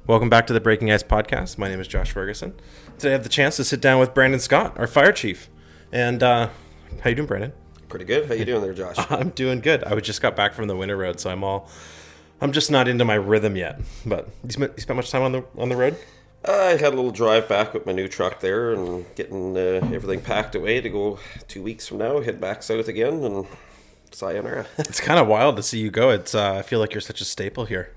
Welcome back to the Breaking Ice podcast. My name is Josh Ferguson. Today I have the chance to sit down with Brandon Scott, our fire chief. And how you doing, Brandon? Pretty good. How you doing there, Josh? I'm doing good. I just got back from the winter road, so I'm just not into my rhythm yet. But you spent much time on the road? I had a little drive back with my new truck there and getting everything packed away to go 2 weeks from now, head back south again, and sayonara. It's kind of wild to see you go. I feel like you're such a staple here.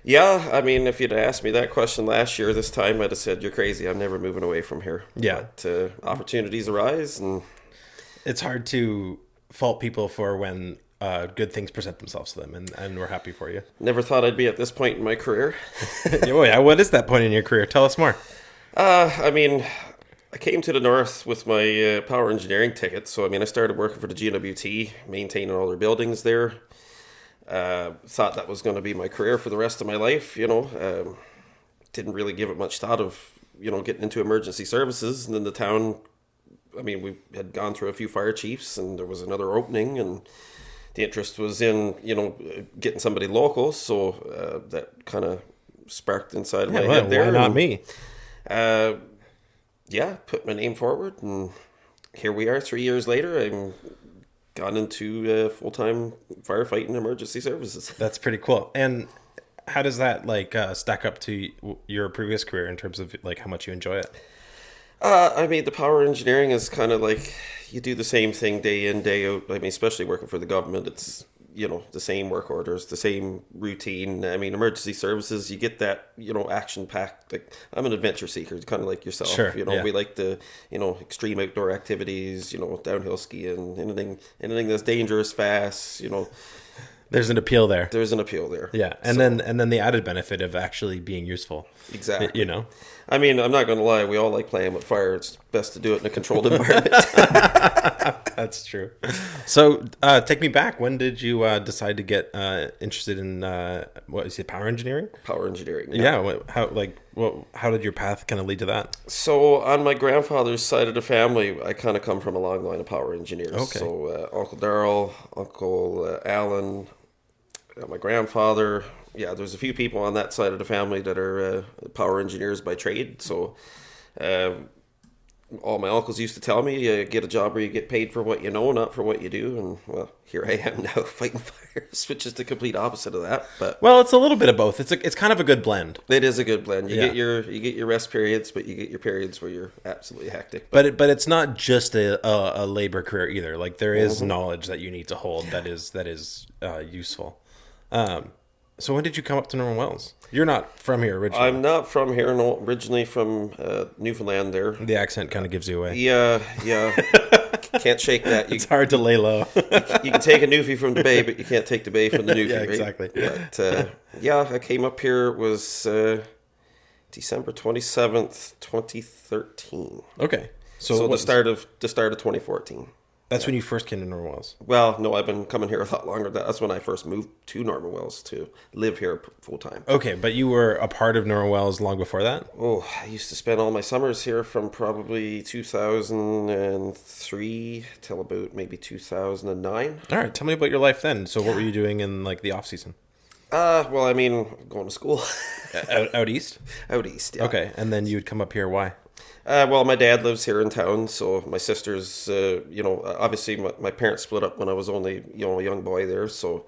Yeah, I mean, if you'd asked me that question last year this time, I'd have said, you're crazy. I'm never moving away from here. Yeah. But opportunities arise, and it's hard to fault people for when good things present themselves to them, and we're happy for you. Never thought I'd be at this point in my career. Oh, yeah. What is that point in your career? Tell us more. I mean, I came to the north with my power engineering ticket. So, I mean, I started working for the GNWT, maintaining all their buildings there. Thought that was going to be my career for the rest of my life, didn't really give it much thought of, getting into emergency services. And then the town, I mean, we had gone through a few fire chiefs and there was another opening, and the interest was in, getting somebody local. So that kind of sparked inside my head there. Why not me? Put my name forward, and here we are 3 years later. I'm gone into full-time firefighting emergency services. That's pretty cool. And how does that stack up to your previous career in terms of how much you enjoy it? I mean, the power engineering is kind of like you do the same thing day in, day out. I mean, especially working for the government, it's, the same work orders, the same routine. I mean, emergency services, you get that, action packed. Like, I'm an adventure seeker, kind of like yourself. Sure, We like the, extreme outdoor activities, downhill skiing, anything that's dangerous, fast, There's an appeal there. There's an appeal there. Yeah, and then the added benefit of actually being useful. Exactly. I mean, I'm not going to lie. We all like playing with fire. It's best to do it in a controlled environment. That's true. So, take me back. When did you decide to get interested in what is it? Power engineering? Power engineering. Yeah. How did your path kind of lead to that? So, on my grandfather's side of the family, I kind of come from a long line of power engineers. Okay. So, Uncle Darrell, Uncle Alan, my grandfather. Yeah, there's a few people on that side of the family that are power engineers by trade. So all my uncles used to tell me, get a job where you get paid for what you know, not for what you do. And, well, here I am now fighting fires, which is the complete opposite of that. But well, it's a little bit of both. It's kind of a good blend. It is a good blend. You get your rest periods, but you get your periods where you're absolutely hectic. But it's not just a labor career either. Like, there is knowledge that you need to hold that is useful. So when did you come up to Norman Wells? You're not from here originally. I'm not from here, no. Originally from Newfoundland there. The accent kind of gives you away. Yeah. Can't shake that. It's hard to lay low. You can take a Newfie from the Bay, but you can't take the Bay from the Newfie, yeah, right? Exactly. But, I came up here, it was December 27th, 2013. Okay. So the start of 2014. That's when you first came to Norman Wells. Well, no, I've been coming here a lot longer. That's when I first moved to Norman Wells to live here full time. Okay, but you were a part of Norman Wells long before that? Oh, I used to spend all my summers here from probably 2003 till about maybe 2009. All right, tell me about your life then. So what were you doing in the off season? Well, I mean, going to school. Out east? Out east, yeah. Okay, and then you would come up here. Why? Well, my dad lives here in town, so my sisters, obviously my parents split up when I was only, a young boy there, so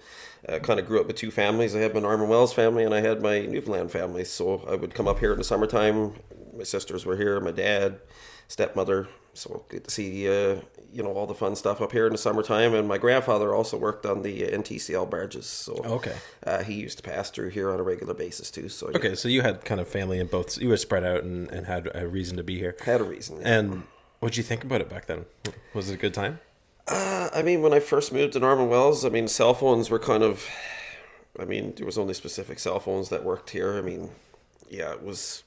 I kind of grew up with two families. I had my Norman Wells family and I had my Newfoundland family, so I would come up here in the summertime. My sisters were here, my dad, stepmother, so good to see, all the fun stuff up here in the summertime. And my grandfather also worked on the NTCL barges, so okay. He used to pass through here on a regular basis too. So okay, so you had kind of family in both. You were spread out and had a reason to be here. Had a reason. Yeah. And what did you think about it back then? Was it a good time? I mean, when I first moved to Norman Wells, I mean, cell phones were there was only specific cell phones that worked here. I mean, yeah, it was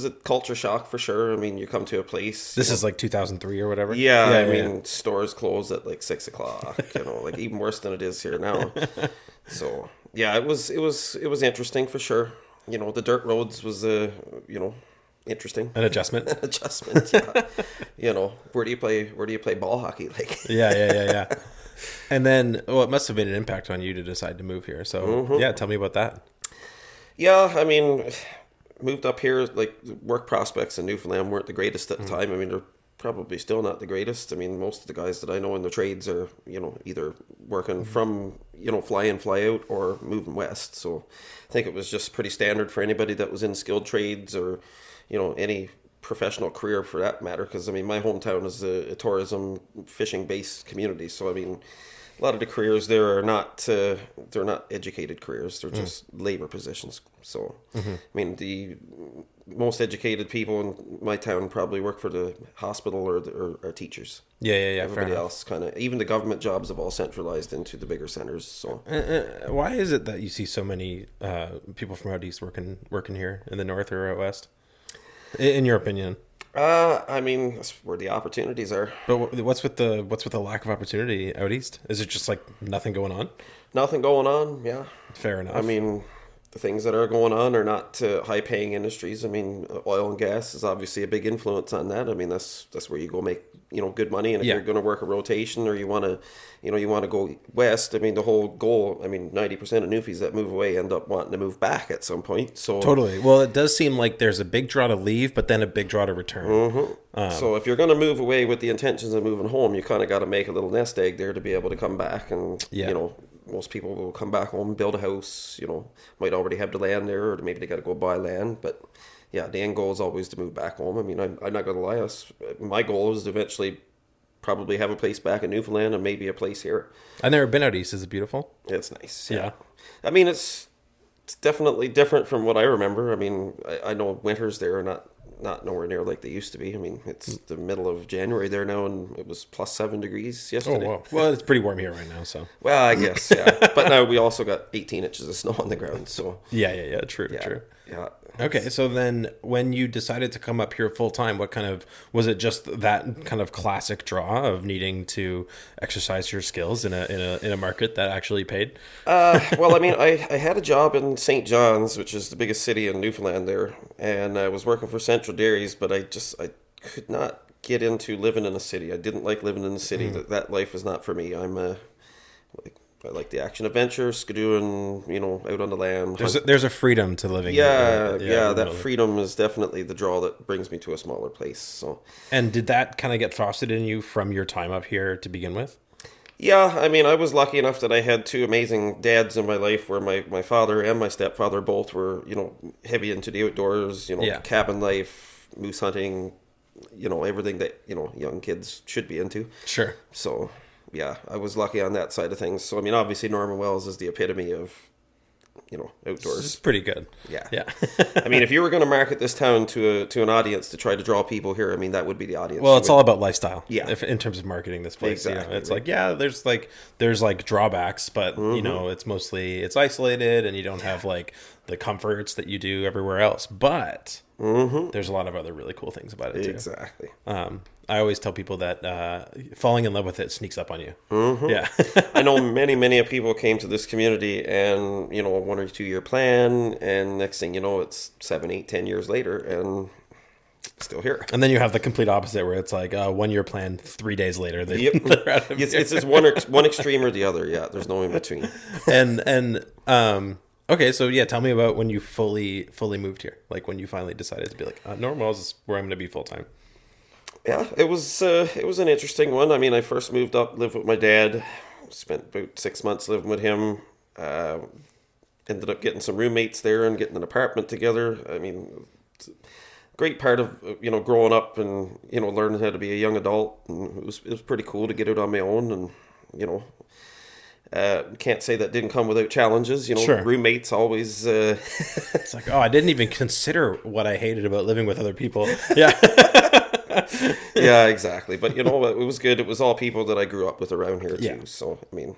a culture shock for sure. I mean, you come to a place. This is like 2003 or whatever. Yeah, I mean, stores close at 6 o'clock. Even worse than it is here now. So yeah, it was interesting for sure. The dirt roads was interesting. An adjustment. An adjustment. Yeah. Where do you play ball hockey? Yeah. And then, it must have made an impact on you to decide to move here. So yeah, tell me about that. Yeah, I mean, moved up here, like work prospects in Newfoundland weren't the greatest at the time. I mean, they're probably still not the greatest. I mean, most of the guys that I know in the trades are, either working from, fly in, fly out, or moving west. So I think it was just pretty standard for anybody that was in skilled trades or, any professional career for that matter. Because, I mean, my hometown is a tourism, fishing-based community. So, I mean, a lot of the careers there are not, they're not educated careers. They're just labor positions. So, I mean, the most educated people in my town probably work for the hospital or teachers. Yeah. Everybody else kind of, even the government jobs have all centralized into the bigger centers. So, why is it that you see so many people from out east working here in the north or out west? In your opinion? I mean, that's where the opportunities are. But what's with the lack of opportunity out east? Is it just like nothing going on? Nothing going on, yeah. Fair enough. I mean, the things that are going on are not high-paying industries. I mean, oil and gas is obviously a big influence on that. I mean, that's where you go make good money. And if you're going to work a rotation or you want to go west, I mean, the whole goal. I mean, 90% of newfies that move away end up wanting to move back at some point. So totally. Well, it does seem like there's a big draw to leave, but then a big draw to return. So if you're going to move away with the intentions of moving home, you kind of got to make a little nest egg there to be able to come back and most people will come back home, build a house, might already have the land there, or maybe they got to go buy land. But yeah, the end goal is always to move back home. I mean, I'm not going to lie, my goal is to eventually probably have a place back in Newfoundland and maybe a place here. I've never been out east. Is it beautiful? It's nice. Yeah. I mean, it's definitely different from what I remember. I mean, I know winters there are not nowhere near like they used to be. I mean, it's the middle of January there now, and it was plus 7 degrees yesterday. Oh, wow. Well, it's pretty warm here right now, so. Well, I guess, yeah. But now we also got 18 inches of snow on the ground, so. Yeah. True. Yeah. Okay, so then when you decided to come up here full time, what kind of was it? Just that kind of classic draw of needing to exercise your skills in a market that actually paid? Well, I mean, I had a job in St. John's, which is the biggest city in Newfoundland there, and I was working for Central Dairies, but I could not get into living in a city. I didn't like living in the city. That life is not for me. I like the action adventure, skidooing, out on the land. There's a freedom to living. Yeah, that freedom is definitely the draw that brings me to a smaller place. So, and did that kind of get fostered in you from your time up here to begin with? Yeah, I mean, I was lucky enough that I had two amazing dads in my life where my father and my stepfather both were, heavy into the outdoors, cabin life, moose hunting, everything that, young kids should be into. Sure. So, yeah, I was lucky on that side of things. So, I mean, obviously Norman Wells is the epitome of, outdoors. It's pretty good. Yeah. I mean, if you were going to market this town to an audience to try to draw people here, I mean, that would be the audience. Well, it's all about lifestyle. Yeah. In terms of marketing this place. Exactly. It's like, there's drawbacks, but, it's isolated and you don't have like the comforts that you do everywhere else. But there's a lot of other really cool things about it too. Exactly. I always tell people that falling in love with it sneaks up on you. Yeah. I know many people came to this community and, a 1 or 2 year plan. And next thing you know, it's 7, 8, 10 years later and still here. And then you have the complete opposite where it's like 1 year plan, 3 days later. It's just one extreme or the other. Yeah. There's no in between. Okay. So yeah, tell me about when you fully moved here. Like when you finally decided to be like, Norman Wells is where I'm going to be full time. Yeah, it was an interesting one. I mean, I first moved up, lived with my dad, spent about 6 months living with him. Ended up getting some roommates there and getting an apartment together. I mean, it's a great part of growing up and learning how to be a young adult. And it was pretty cool to get out on my own and can't say that didn't come without challenges. Sure. Roommates always. It's like, I didn't even consider what I hated about living with other people. Yeah. Yeah, exactly. But it was good. It was all people that I grew up with around here too. Yeah. So I mean,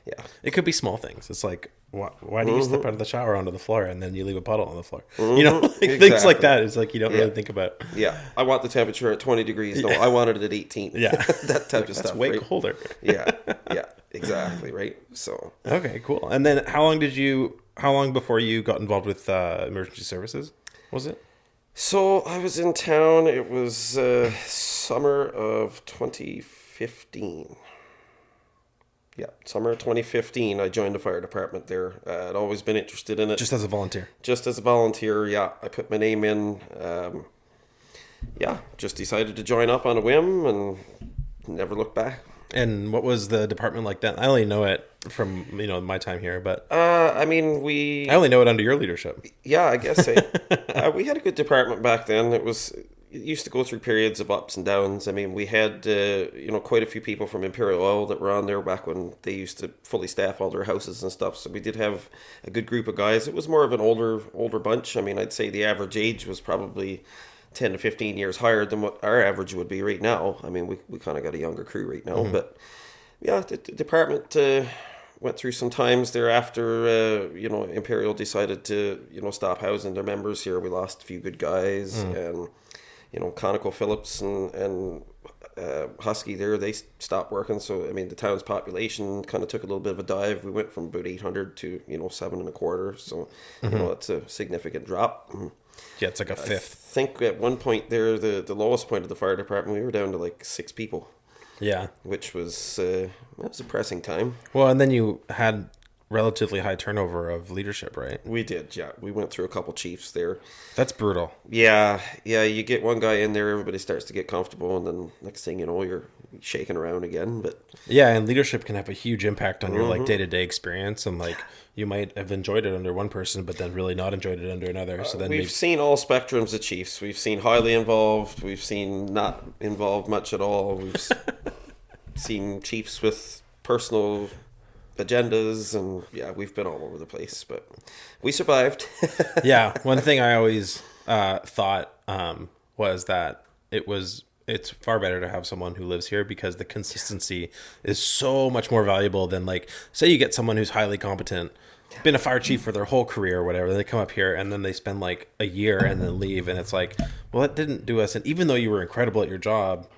yeah. It could be small things. It's like, why do you step out of the shower onto the floor and then you leave a puddle on the floor? Exactly. Things like that. It's like you don't really think about. Yeah, I want the temperature at 20 degrees. No, I wanted it at 18. Yeah, that type of stuff. That's way colder. Yeah, exactly. Right. So okay, cool. And then how long before you got involved with emergency services? Was it? So I was in town. It was summer of 2015. Yeah, summer of 2015, I joined the fire department there. I'd always been interested in it. Just as a volunteer? Just as a volunteer, yeah. I put my name in. Yeah, just decided to join up on a whim and never looked back. And what was the department like then? I only know it from, my time here, but... I only know it under your leadership. Yeah, I guess we had a good department back then. It used to go through periods of ups and downs. I mean, we had, quite a few people from Imperial Oil that were on there back when they used to fully staff all their houses and stuff. So we did have a good group of guys. It was more of an older bunch. I mean, I'd say the average age was probably 10 to 15 years higher than what our average would be right now. I mean, we kind of got a younger crew right now. Mm-hmm. But, yeah, the department went through some times there after, Imperial decided to, stop housing their members here. We lost a few good guys and... ConocoPhillips and Husky there, they stopped working. So, I mean, the town's population kind of took a little bit of a dive. We went from about 800 to, 7.25. So, it's a significant drop. Yeah, it's like a fifth. I think at one point there, the lowest point of the fire department, we were down to like 6 people. Yeah. Which was a depressing time. Well, and then you had relatively high turnover of leadership, right? We did, yeah. We went through a couple chiefs there. That's brutal. Yeah. You get one guy in there, everybody starts to get comfortable, and then next thing you know, you're shaking around again. But yeah, and leadership can have a huge impact on your like day-to-day experience, and like you might have enjoyed it under one person, but then really not enjoyed it under another. So then we've seen all spectrums of chiefs. We've seen highly involved. We've seen not involved much at all. We've seen chiefs with personal agendas, and yeah, we've been all over the place, but we survived. Yeah, one thing I always thought was that it's far better to have someone who lives here, because the consistency is so much more valuable than, like, say you get someone who's highly competent, been a fire chief for their whole career or whatever, they come up here and then they spend like a year and then leave, and it's like, well, that didn't do us, and even though you were incredible at your job,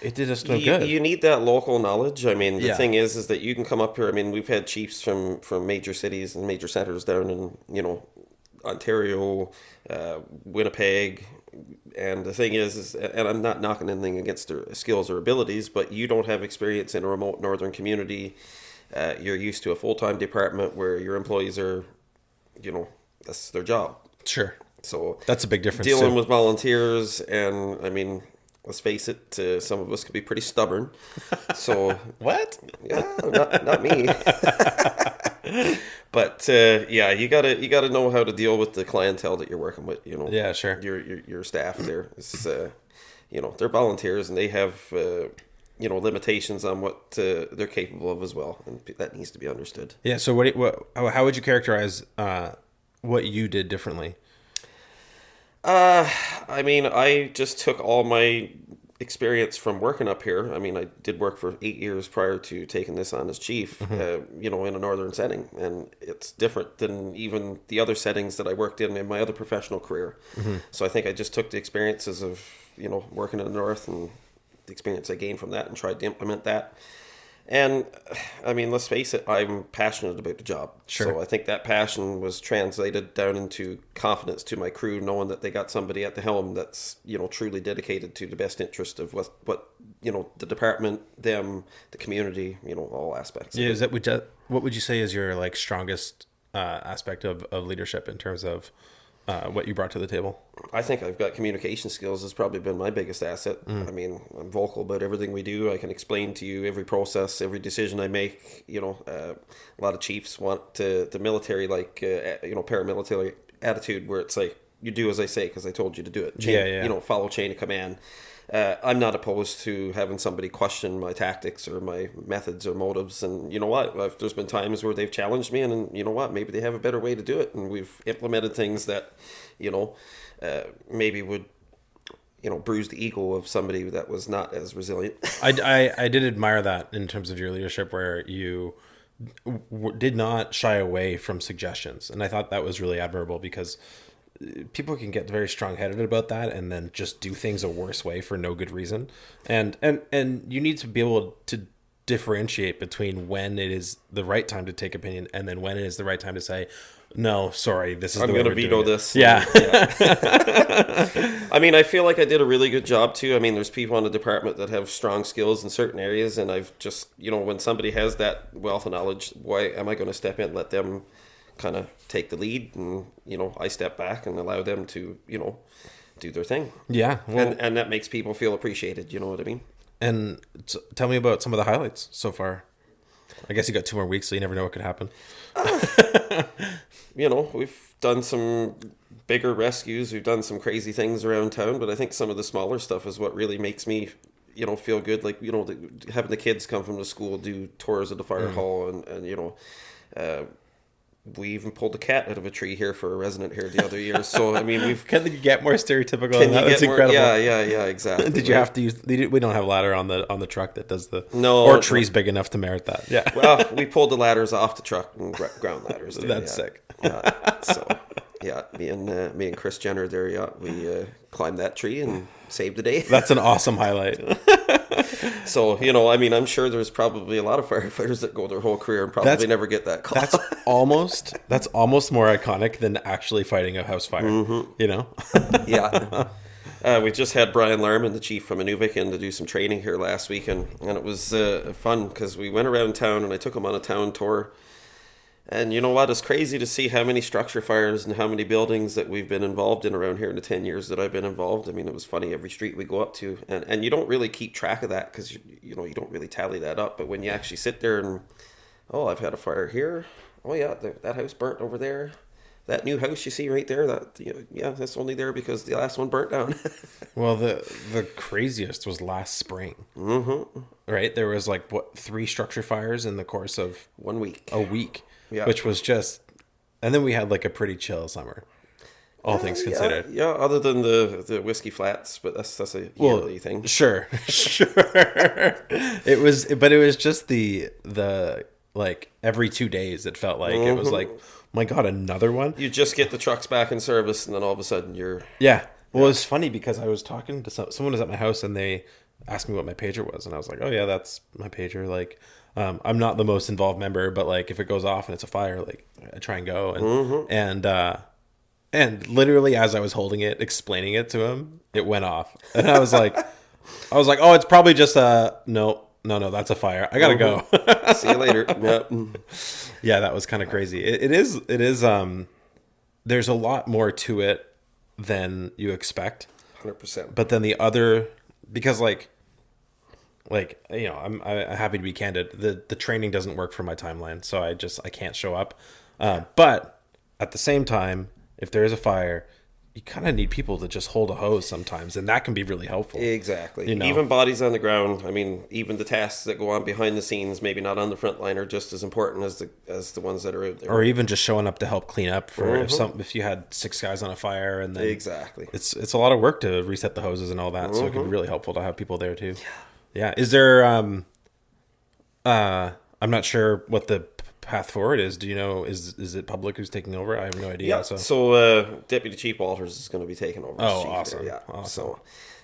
it did us no good. You need that local knowledge. I mean, the thing is that you can come up here. I mean, we've had chiefs from major cities and major centers down in, Ontario, Winnipeg. And the thing is, and I'm not knocking anything against their skills or abilities, but you don't have experience in a remote northern community. You're used to a full-time department where your employees are, that's their job. Sure. So that's a big difference. Dealing with volunteers, and I mean, let's face it, some of us could be pretty stubborn. So what? Yeah, not me. But yeah, you gotta know how to deal with the clientele that you're working with. Yeah, sure. Your staff there is, they're volunteers, and they have limitations on what they're capable of as well, and that needs to be understood. Yeah. So how would you characterize what you did differently? I mean, I just took all my experience from working up here. I mean, I did work for 8 years prior to taking this on as chief, in a northern setting. And it's different than even the other settings that I worked in my other professional career. Mm-hmm. So I think I just took the experiences of, working in the north and the experience I gained from that and tried to implement that. And I mean, let's face it, I'm passionate about the job. Sure. So I think that passion was translated down into confidence to my crew, knowing that they got somebody at the helm that's, truly dedicated to the best interest of what the department, them, the community, all aspects. Yeah. Is that what would you say is your like strongest aspect of leadership in terms of what you brought to the table? I think I've got communication skills has probably been my biggest asset. I mean, I'm vocal about everything we do. I can explain to you every process, every decision I make. A lot of chiefs want the military, like, paramilitary attitude where it's like, you do as I say because I told you to do it. Follow chain of command. I'm not opposed to having somebody question my tactics or my methods or motives. And you know what? There's been times where they've challenged me, and you know what? Maybe they have a better way to do it. And we've implemented things that, maybe would, bruise the ego of somebody that was not as resilient. I did admire that in terms of your leadership, where you did not shy away from suggestions. And I thought that was really admirable, because people can get very strong-headed about that and then just do things a worse way for no good reason. And you need to be able to differentiate between when it is the right time to take opinion and then when it is the right time to say, no, sorry, this is I'm the way going to we're veto doing it. this. Yeah. I mean, I feel like I did a really good job too. I mean, there's people in the department that have strong skills in certain areas, and I've just, when somebody has that wealth of knowledge, why am I going to step in and let them kind of take the lead? And, I step back and allow them to, do their thing. Yeah. Well, And that makes people feel appreciated. You know what I mean? and tell me about some of the highlights so far. I guess you got 2 more weeks, so you never know what could happen. We've done some bigger rescues. We've done some crazy things around town, but I think some of the smaller stuff is what really makes me, feel good. Like, having the kids come from the school, do tours of the fire hall, and we even pulled a cat out of a tree here for a resident here the other year. So, I mean, Can you get more stereotypical than that? That's incredible. Yeah, exactly. Did you have to use? We don't have a ladder on the truck that does the No, trees big enough to merit that. Yeah, well, we pulled the ladders off the truck and ground ladders. There, that's sick. Yeah, so yeah, me and Chris Jenner there. Yeah, we climbed that tree and saved the day. That's an awesome highlight. So, I mean, I'm sure there's probably a lot of firefighters that go their whole career and probably never get that call. That's almost more iconic than actually fighting a house fire. Mm-hmm. Yeah. We just had Brian Lerman, the chief from Inuvik, in to do some training here last week, and it was fun because we went around town and I took him on a town tour. And you know what? It's crazy to see how many structure fires and how many buildings that we've been involved in around here in the 10 years that I've been involved. I mean, it was funny, every street we go up to. And you don't really keep track of that because, you don't really tally that up. But when you actually sit there and, I've had a fire here. Oh, yeah, that house burnt over there. That new house you see right there, that's only there because the last one burnt down. Well, the craziest was last spring. Mm-hmm. Right? There was 3 structure fires in the course of 1 week. A week. Yeah. Which was just, and then we had a pretty chill summer, all things considered. Yeah, other than the whiskey flats, but that's a yearly thing. Sure. It was just the every 2 days it felt like it was like, oh my God, another one. You just get the trucks back in service, and then all of a sudden you're Well, it was funny because I was talking to someone was at my house and they asked me what my pager was, and I was like, oh yeah, that's my pager. I'm not the most involved member, but if it goes off and it's a fire, I try and go. And literally as I was holding it, explaining it to him, it went off. And I was like, oh, it's probably just no, that's a fire. I gotta go. See you later. Yep. Yeah, that was kind of crazy. It is, there's a lot more to it than you expect. 100%. But then because I'm happy to be candid. The training doesn't work for my timeline, so I can't show up. But at the same time, if there is a fire, you kind of need people to just hold a hose sometimes, and that can be really helpful. Exactly. Even bodies on the ground. I mean, even the tasks that go on behind the scenes, maybe not on the front line, are just as important as the ones that are out there. Or even just showing up to help clean up for if you had 6 guys on a fire, and then exactly, it's a lot of work to reset the hoses and all that. So it can be really helpful to have people there too. Yeah. Is there I'm not sure what the path forward is. Do you know, is it public who's taking over? I have no idea. Yeah. So Deputy Chief Walters is going to be taking over. Oh, awesome. Yeah. Awesome. So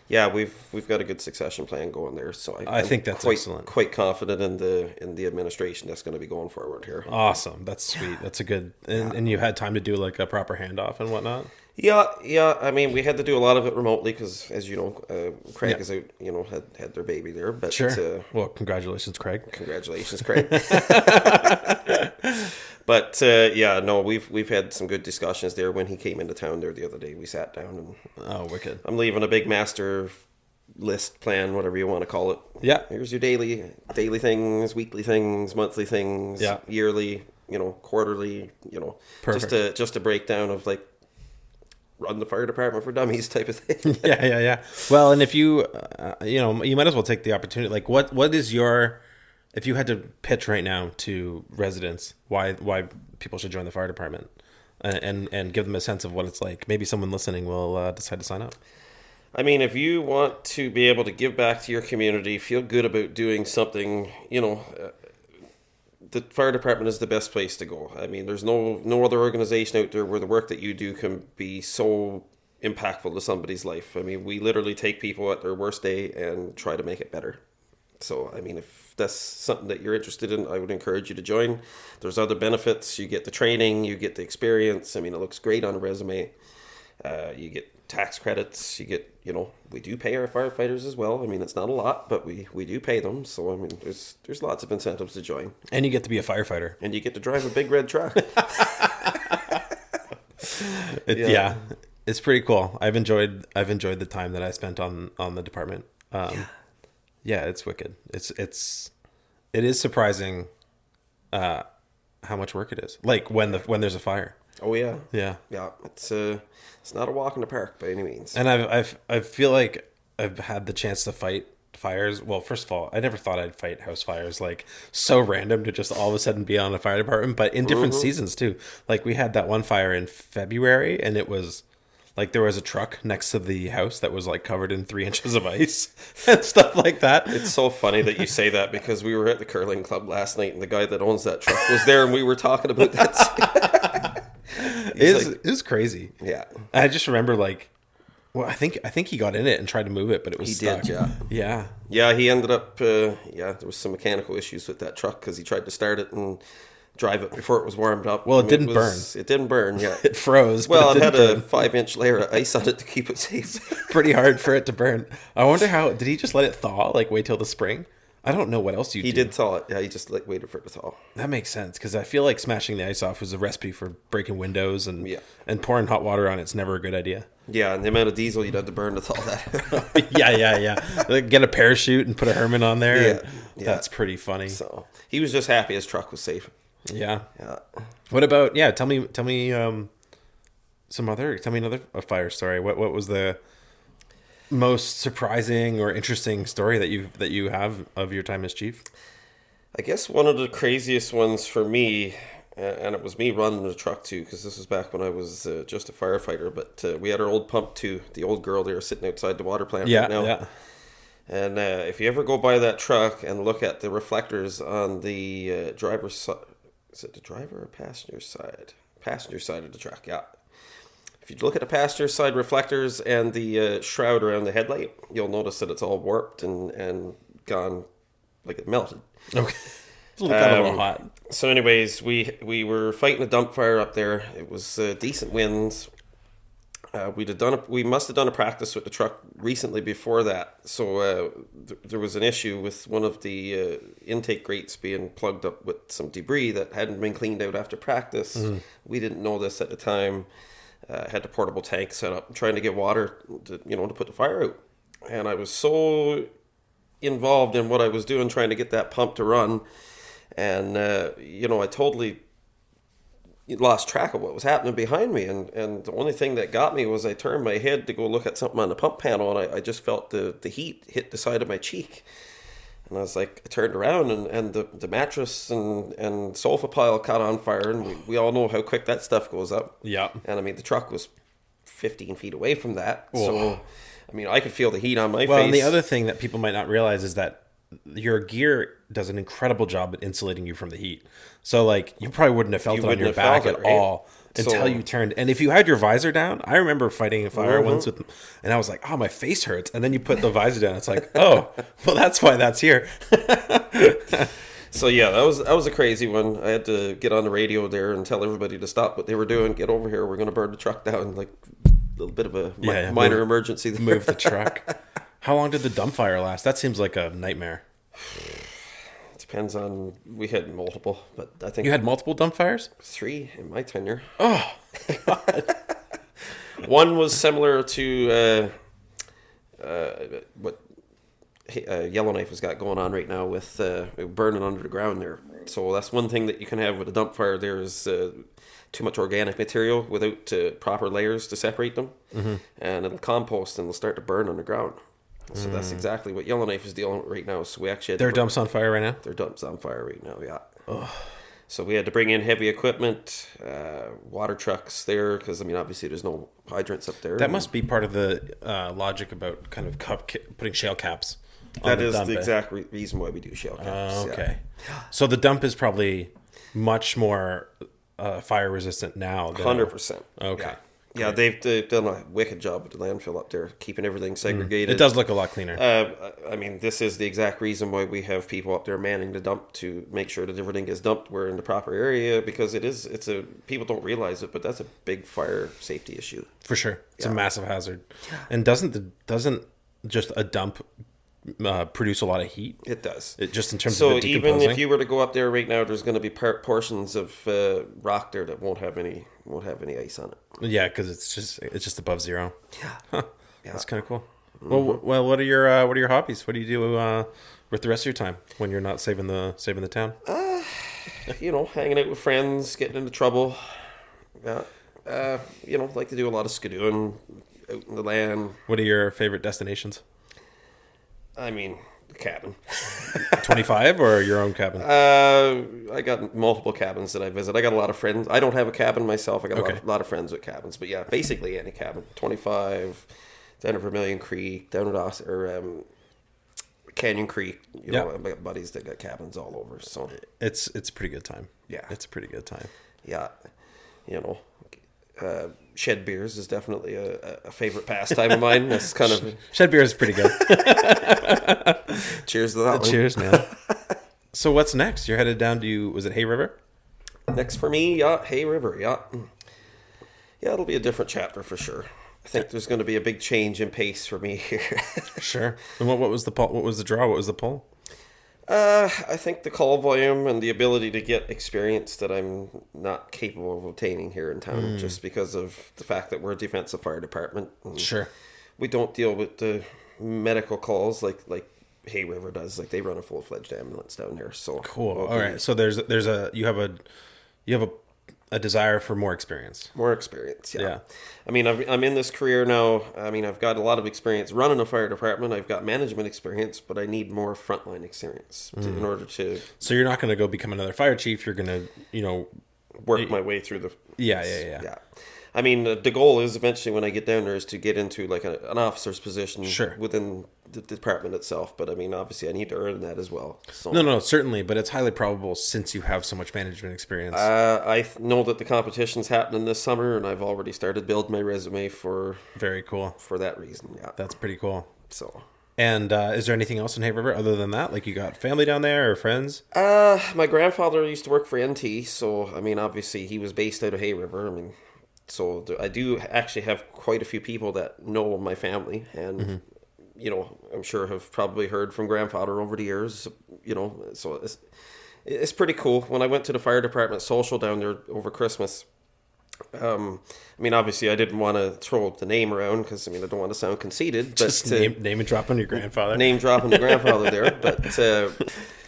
yeah, we've got a good succession plan going there. So I think that's excellent. Quite confident in the administration that's going to be going forward here. Awesome. That's sweet. That's a good and you had time to do a proper handoff and whatnot. Yeah. I mean, we had to do a lot of it remotely because, as you know, Craig is out. Had their baby there. But sure. Well, congratulations, Craig. Congratulations, Craig. But we've had some good discussions there. When he came into town there the other day, we sat down and wicked. I'm leaving a big master list plan, whatever you want to call it. Yeah. Here's your daily things, weekly things, monthly things, yearly, quarterly, Perfect. just a breakdown of run the fire department for dummies type of thing. Yeah. Well, and if you you might as well take the opportunity. What is your, if you had to pitch right now to residents why people should join the fire department and give them a sense of what it's like, maybe someone listening will decide to sign up. I mean, if you want to be able to give back to your community, feel good about doing something, the fire department is the best place to go. I mean, there's no other organization out there where the work that you do can be so impactful to somebody's life. I mean, we literally take people at their worst day and try to make it better. So, I mean, if that's something that you're interested in, I would encourage you to join. There's other benefits. You get the training, you get the experience. I mean, it looks great on a resume. You get tax credits. You get, we do pay our firefighters as well. I mean, it's not a lot, but we do pay them. So, I mean, there's lots of incentives to join. And you get to be a firefighter. And you get to drive a big red truck. Yeah, it's pretty cool. I've enjoyed the time that I spent on the department. Yeah, it's wicked. It is surprising how much work it is. Like when there's a fire. Oh yeah. Yeah. It's not a walk in the park by any means. And I feel like I've had the chance to fight fires. Well, first of all, I never thought I'd fight house fires. Like, so random to just all of a sudden be on a fire department, but in different seasons too. Like, we had that one fire in February, and it was like there was a truck next to the house that was like covered in 3 inches of ice and stuff like that. It's so funny that you say that, because we were at the curling club last night, and the guy that owns that truck was there, and we were talking about that. It was crazy. Yeah. I just remember well, I think he got in it and tried to move it, but it was stuck. Did, yeah. Yeah. Yeah, he ended up, there was some mechanical issues with that truck, because he tried to start it and drive it before it was warmed up. Well, it didn't burn. It didn't burn, yeah. It froze. Well, it had a 5-inch layer of ice on it to keep it safe. Pretty hard for it to burn. I wonder did he just let it thaw, like wait till the spring? I don't know what else you do. He did thaw it. Yeah, he just waited for it to thaw. That makes sense, because I feel like smashing the ice off was a recipe for breaking windows, and pouring hot water on it's never a good idea. Yeah, and the amount of diesel you'd have to burn to thaw that. Yeah. Like, get a parachute and put a Herman on there. Yeah. That's pretty funny. So he was just happy his truck was safe. Yeah. What about tell me another fire story. What was the most surprising or interesting story that you have of your time as chief? I guess one of the craziest ones for me, and it was me running the truck too, because this was back when I was just a firefighter, but we had our old pump two, the old girl there sitting outside the water plant right now. Yeah. And if you ever go by that truck and look at the reflectors on the driver's side, is it the driver or passenger side? Passenger side of the truck, yeah. If you look at the passenger side reflectors and the shroud around the headlight, you'll notice that it's all warped and gone, like it melted. Okay. It's a little hot. So anyways, we were fighting a dump fire up there. It was decent winds. We must have done a practice with the truck recently before that. So there was an issue with one of the intake grates being plugged up with some debris that hadn't been cleaned out after practice. Mm. We didn't know this at the time. Had the portable tank set up, trying to get water to put the fire out. And I was so involved in what I was doing, trying to get that pump to run. And, I totally lost track of what was happening behind me. And the only thing that got me was I turned my head to go look at something on the pump panel, and I just felt the heat hit the side of my cheek. And I was like, I turned around, and the mattress and sofa pile caught on fire, and we all know how quick that stuff goes up. Yeah. And I mean, the truck was 15 feet away from that. Oh. So, I mean, I could feel the heat on my face. Well, and the other thing that people might not realize is that your gear does an incredible job at insulating you from the heat. So, like, you probably wouldn't have felt it on your back at all until you turned. And if you had your visor down, I remember fighting a fire once and I was like, oh, my face hurts. And then you put the visor down. It's like, oh, well, that's why that's here. So, yeah, that was a crazy one. I had to get on the radio there and tell everybody to stop what they were doing. Get over here. We're going to burn the truck down. Like, a little bit of a minor emergency there. Move the truck. How long did the dump fire last? That seems like a nightmare. Depends on, we had multiple, but I think... You had multiple dump fires? 3 in my tenure. Oh, God. One was similar to what Yellowknife has got going on right now with burning under the ground there. So that's one thing that you can have with a dump fire. There is too much organic material without proper layers to separate them. Mm-hmm. And it'll compost and it'll start to burn underground. So that's exactly what Yellowknife is dealing with right now. So we actually had their dumps on fire right now? Their dumps on fire right now, yeah. Ugh. So we had to bring in heavy equipment, water trucks there, because, I mean, obviously there's no hydrants up there. That must be part of the logic about kind of putting shale caps on that is the exact reason why we do shale caps. Okay. Yeah. So the dump is probably much more fire resistant now. 100%. Okay. Yeah, they've done a wicked job with the landfill up there, keeping everything segregated. It does look a lot cleaner. I mean, this is the exact reason why we have people up there manning the dump to make sure that everything gets dumped. We're in the proper area because people don't realize it, but that's a big fire safety issue. For sure. It's a massive hazard. And doesn't just a dump produce a lot of heat? It does. It just in terms so of it decomposing? even if you were to go up there right now, there's going to be portions of rock there that won't have any ice on it. Yeah, because it's just above zero. Yeah, huh. Yeah. That's kind of cool. Mm-hmm. Well, what are your hobbies? What do you do with the rest of your time when you're not saving the town? Hanging out with friends, getting into trouble. Yeah, like to do a lot of skidooing out in the land. What are your favorite destinations? I mean, the cabin. 25 or your own cabin? I got multiple cabins that I visit. I got a lot of friends. I don't have a cabin myself. I got a lot of friends with cabins. But yeah, basically any cabin. 25, down at Vermilion Creek, down at Canyon Creek. I got buddies that got cabins all over. So it's a pretty good time. Yeah. It's a pretty good time. Yeah. Shed beers is definitely a favorite pastime of mine. That's kind of shed beer is pretty good. Cheers to that one. Cheers, man. So what's next? You're headed down to, was it Hay River? Next for me, Hay River, yeah, it'll be a different chapter for sure. I think there's going to be a big change in pace for me here. Sure. And what was the draw? What was the pull? I think the call volume and the ability to get experience that I'm not capable of obtaining here in town, just because of the fact that we're a defensive fire department. Sure. We don't deal with the medical calls like Hay River does. Like, they run a full-fledged ambulance down here. So cool. All right. So you have a desire for more experience. More experience, yeah. I mean, I'm in this career now. I mean, I've got a lot of experience running a fire department. I've got management experience, but I need more frontline experience in order to... So you're not going to go become another fire chief. You're going to, work my way through the... Yeah. I mean, the goal is eventually when I get down there is to get into like an officer's position within the department itself. But I mean, obviously I need to earn that as well. So, no, certainly. But it's highly probable since you have so much management experience. I know that the competition's happening this summer, and I've already started building my resume for... Very cool. For that reason, yeah. That's pretty cool. So... And is there anything else in Hay River other than that? Like, you got family down there or friends? My grandfather used to work for NT, so I mean, obviously he was based out of Hay River. I mean... So I do actually have quite a few people that know my family, and I'm sure have probably heard from grandfather over the years. So it's pretty cool. When I went to the fire department social down there over Christmas, I mean, obviously I didn't want to throw the name around because I don't want to sound conceited. But just name and dropping your grandfather. Name dropping the grandfather there, but.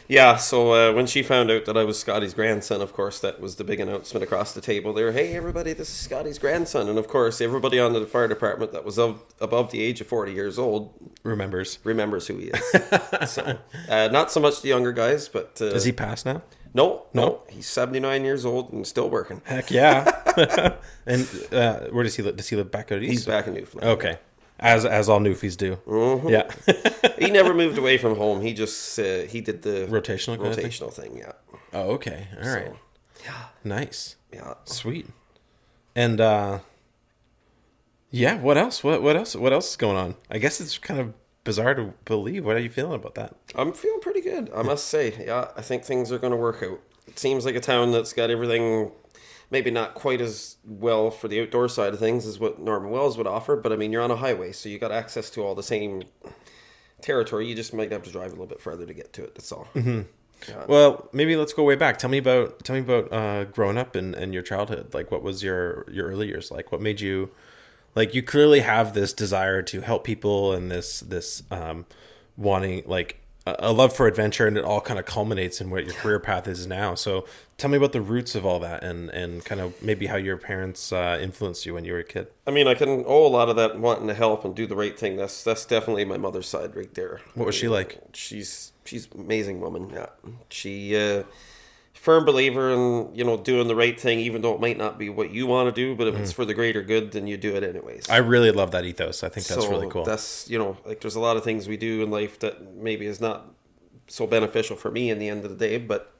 Yeah, so when she found out that I was Scotty's grandson, of course, that was the big announcement across the table there. Hey, everybody, this is Scotty's grandson. And, of course, everybody on the fire department that was above the age of 40 years old... Remembers who he is. So, not so much the younger guys, but... Is he passed now? No. He's 79 years old and still working. Heck yeah. And where does he live? Does he live back out east? He's back in Newfoundland. Okay. As all Newfies do. Mm-hmm. Yeah. He never moved away from home. He just he did the rotational thing. Yeah. Oh, okay. All right. Yeah. Nice. Yeah. Sweet. And yeah, what else? What else is going on? I guess it's kind of bizarre to believe. What are you feeling about that? I'm feeling pretty good, I must say. Yeah, I think things are going to work out. It seems like a town that's got everything. Maybe not quite as well for the outdoor side of things as what Norman Wells would offer, but I mean, you're on a highway, so you got access to all the same territory. You just might have to drive a little bit further to get to it. That's all. Mm-hmm. Yeah. Well, maybe let's go way back. Tell me about growing up and your childhood. Like, what was your early years like? What made you, like, you clearly have this desire to help people and this wanting, like, a love for adventure, and it all kind of culminates in what your career path is now. So tell me about the roots of all that and kind of maybe how your parents influenced you when you were a kid. I mean, I can owe a lot of that wanting to help and do the right thing. That's definitely my mother's side right there. What was she like? She's an amazing woman. Yeah. She firm believer in, doing the right thing, even though it might not be what you want to do, but if it's for the greater good, then you do it anyways. I really love that ethos. I think that's really cool. That's, like, there's a lot of things we do in life that maybe is not so beneficial for me in the end of the day, but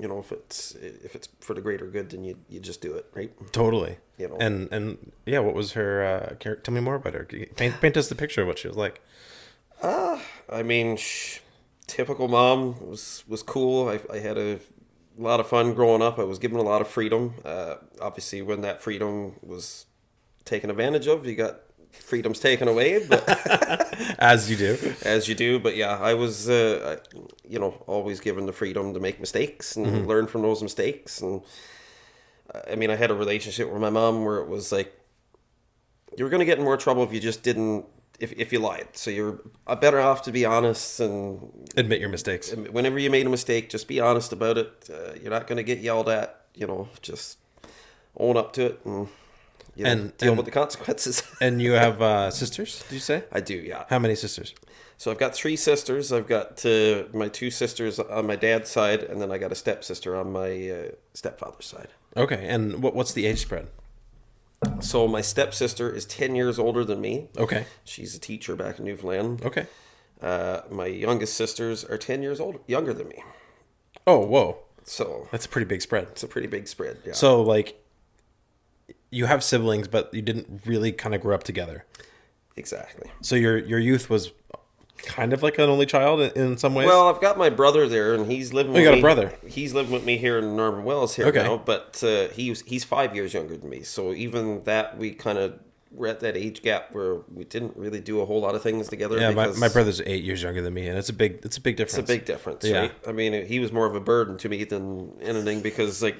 you know, if it's for the greater good, then you just do it, right? Totally. You know, And yeah, what was her? Tell me more about her. Paint us the picture of what she was like. I mean, typical mom was cool. I had a lot of fun growing up. I was given a lot of freedom. Obviously, when that freedom was taken advantage of, you got freedoms taken away, but As you do. But yeah, I was, you know, always given the freedom to make mistakes and learn from those mistakes. And I mean, I had a relationship with my mom where it was like, you were going to get in more trouble if you just didn't, if you lied. So you're better off to be honest and Admit your mistakes. whenever you made a mistake, just be honest about it. You're not going to get yelled at, you know, just own up to it and, you know, deal with the consequences. And you have sisters, did you say? I do, yeah. How many sisters? So I've got 3 sisters. I've got my 2 sisters on my dad's side, and then I got a stepsister on my stepfather's side. Okay, and what's the age spread? So my stepsister is 10 years older than me. Okay. She's a teacher back in Newfoundland. Okay. My youngest sisters are 10 years younger than me. Oh, whoa. So That's a pretty big spread. it's a pretty big spread, yeah. So, like, you have siblings, but you didn't really kind of grow up together. Exactly. So your youth was kind of like an only child in some ways? Well, I've got my brother there, and he's living with me. You got a brother. He's living with me here in Norman Wells here Okay. now, but he's 5 years younger than me. So even that, we kind of were at that age gap where we didn't really do a whole lot of things together. Yeah, because my brother's 8 years younger than me, and it's a big difference. It's a big difference, Yeah. right? I mean, he was more of a burden to me than anything because, like,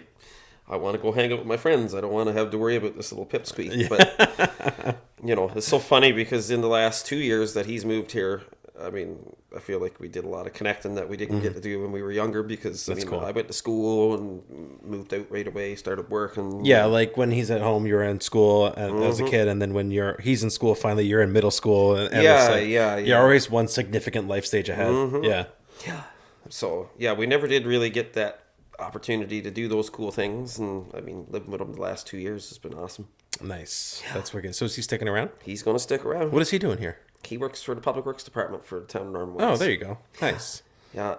I want to go hang out with my friends. I don't want to have to worry about this little pipsqueak. Yeah. But, you know, it's so funny because in the last 2 years that he's moved here, I mean, I feel like we did a lot of connecting that we didn't get to do when we were younger because, I mean, cool. I went to school and moved out right away, started working. Yeah, like when he's at home, you're in school as a kid, and then when he's in school, finally you're in middle school. And Yeah, it's like, yeah. You're always one significant life stage ahead. Yeah. Yeah. So, yeah, we never did really get that opportunity to do those cool things. And, I mean, living with him the last 2 years has been awesome. Nice. Yeah. That's wicked. So is he sticking around? He's going to stick around. What is he doing here? He works for the Public Works Department for the town of Norman Oh, Wells. there you go. Nice. Yeah,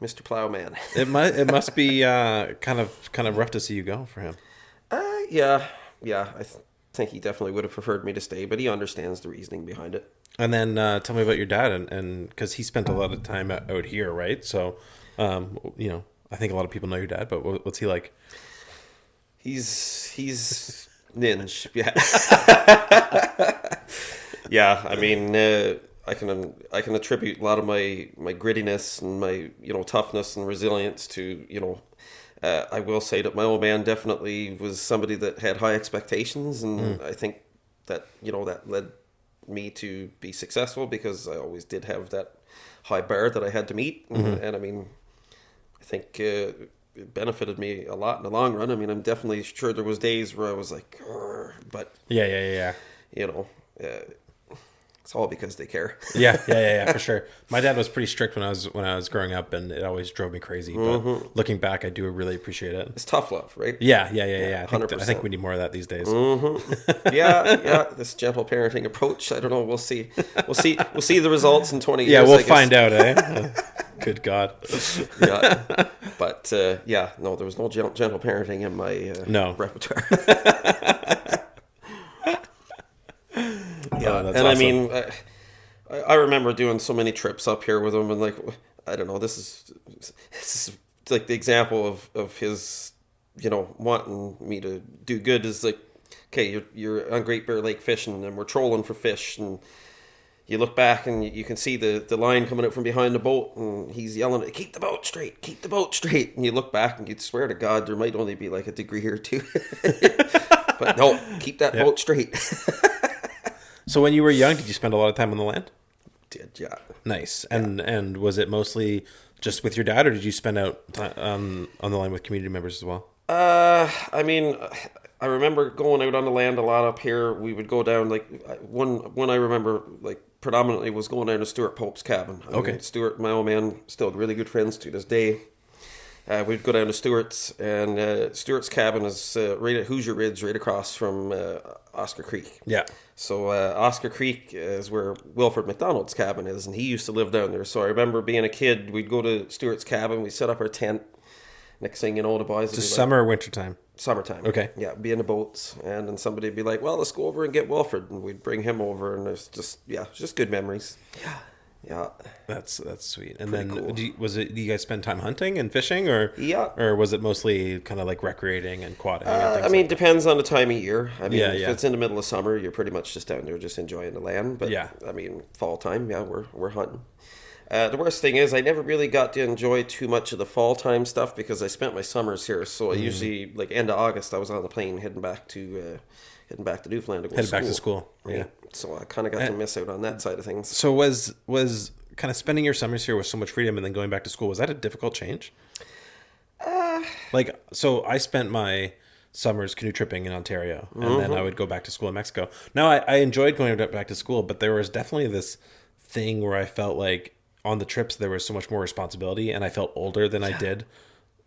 Mr. Plowman. It must be kind of rough to see you go for him. Yeah. I think he definitely would have preferred me to stay, but he understands the reasoning behind it. And then tell me about your dad, and because he spent a lot of time out here, right? So, you know, I think a lot of people know your dad, but what's he like? He's ninja. Yeah. Yeah, I mean, I can attribute a lot of my grittiness and my, you know, toughness and resilience to, you know, I will say that my old man definitely was somebody that had high expectations, and I think that, you know, that led me to be successful because I always did have that high bar that I had to meet, and I mean, I think it benefited me a lot in the long run. I mean, I'm definitely sure there was days where I was like, but Yeah. you know. It's all because they care. Yeah, for sure. My dad was pretty strict when I was growing up, and it always drove me crazy. But looking back, I do really appreciate it. It's tough love, right? Yeah. I think we need more of that these days. Yeah. This gentle parenting approach. I don't know. We'll see. We'll see the results in 20 years. Yeah, we'll find out, eh? Good God. Yeah. But no, there was no gentle parenting in my repertoire. Yeah, and awesome. I mean, I remember doing so many trips up here with him, and like, I don't know, this is like the example of his, you know, wanting me to do good is like, okay, you're on Great Bear Lake fishing, and we're trolling for fish, and you look back and you can see the line coming out from behind the boat, and he's yelling, keep the boat straight, and you look back and you'd swear to God there might only be like a degree or two, but no, keep that boat straight. So when you were young, did you spend a lot of time on the land? Did, yeah. Nice. And was it mostly just with your dad, or did you spend out on the land with community members as well? I mean, I remember going out on the land a lot up here. We would go down, like, one I remember, like, predominantly was going down to Stuart Pope's cabin. I mean, Stuart, my old man, still really good friends to this day. We'd go down to Stuart's, and Stuart's cabin is right at Hoosier Ridge, right across from Oscar Creek. Yeah. So Oscar Creek is where Wilfred McDonald's cabin is, and he used to live down there. So I remember being a kid, we'd go to Stuart's cabin, we'd set up our tent, next thing you know, the boys Is it summer or winter time? Summertime. Okay. Yeah, be in the boats, and then somebody'd be like, "Well, let's go over and get Wilfred," and we'd bring him over, and it's just good memories. Yeah. That's sweet. And Pretty then cool. do you guys spend time hunting and fishing, or was it mostly kind of like recreating and quadding? And things I mean, like depends on the time of year. I mean, if yeah. it's in the middle of summer, you're pretty much just down there just enjoying the land. But I mean, fall time, we're hunting. The worst thing is I never really got to enjoy too much of the fall time stuff because I spent my summers here. So I usually, like, end of August, I was on the plane heading back to Newfoundland to go headed back to school. Yeah. So I kind of got to miss out on that side of things. So was kind of spending your summers here with so much freedom and then going back to school, was that a difficult change? So I spent my summers canoe tripping in Ontario, and then I would go back to school in Mexico. Now I enjoyed going back to school, but there was definitely this thing where I felt like on the trips there was so much more responsibility, and I felt older than I did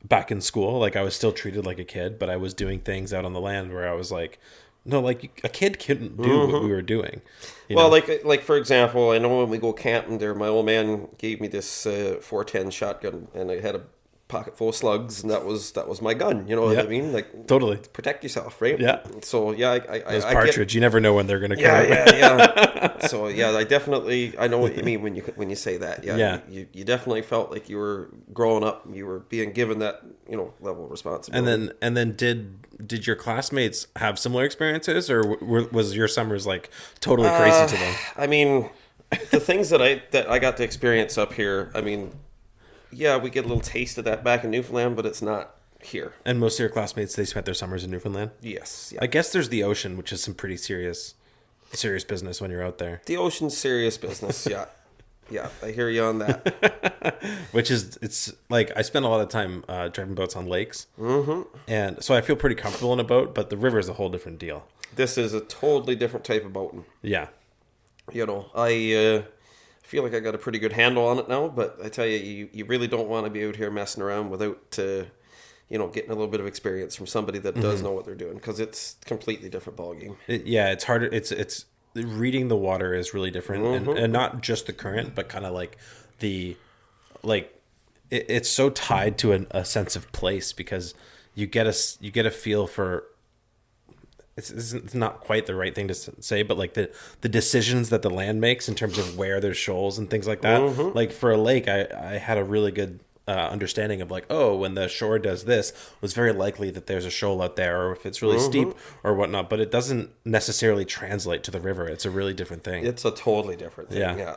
back in school. Like I was still treated like a kid, but I was doing things out on the land where I was like, no, like a kid couldn't do what we were doing. You know? Like for example, I know when we go camping there, my old man gave me this 410 shotgun, and I had a pocket full of slugs, and that was my gun. You know what I mean? Like totally to protect yourself, right? Yeah. So I partridge. You never know when they're going to come. Yeah. So I know what you mean when you say that. Yeah. You definitely felt like you were growing up. You were being given that level of responsibility. And then did your classmates have similar experiences, or was your summers like totally crazy to them? I mean, the things that I got to experience up here. I mean, yeah, we get a little taste of that back in Newfoundland, but it's not here. And most of your classmates, they spent their summers in Newfoundland? Yes. Yeah. I guess there's the ocean, which is some pretty serious business when you're out there. The ocean's serious business, yeah. Yeah, I hear you on that. It's like I spend a lot of time driving boats on lakes. Mm-hmm. And so I feel pretty comfortable in a boat, but the river is a whole different deal. This is a totally different type of boating. Yeah. I feel like I got a pretty good handle on it now, but I tell you really don't want to be out here messing around without getting a little bit of experience from somebody that does know what they're doing, because it's a completely different ballgame. It's harder. It's reading the water is really different, and not just the current, but kind of like it's so tied to a sense of place, because you get a feel for. It's not quite the right thing to say, but like the decisions that the land makes in terms of where there's shoals and things like that. Mm-hmm. Like for a lake, I had a really good understanding of like, oh, when the shore does this, it's very likely that there's a shoal out there, or if it's really steep or whatnot. But it doesn't necessarily translate to the river. It's a really different thing. It's a totally different thing. Yeah.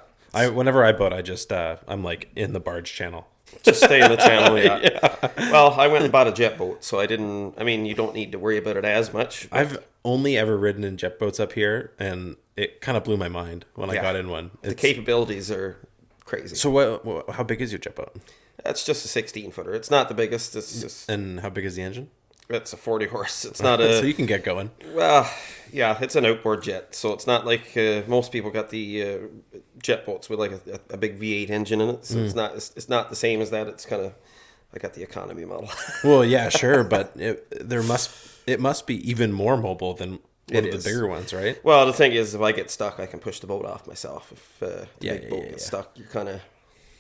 Whenever I boat, I just I'm like in the barge channel. Just stay in the channel, yeah. Well, I went and bought a jet boat, so you don't need to worry about it as much. I've only ever ridden in jet boats up here, and it kind of blew my mind when I got in one. The capabilities are crazy. So how big is your jet boat? That's just a 16-footer. It's not the biggest. It's just... And how big is the engine? It's a 40 horse. It's not a... So you can get going. Well, yeah, it's an outboard jet. So it's not like most people got the jet boats with like a big V8 engine in it. So it's not the same as that. It's kind of... I got the economy model. Well, yeah, sure. But it must be even more mobile than one of the bigger ones, right? Well, the thing is, if I get stuck, I can push the boat off myself. If the big boat gets stuck,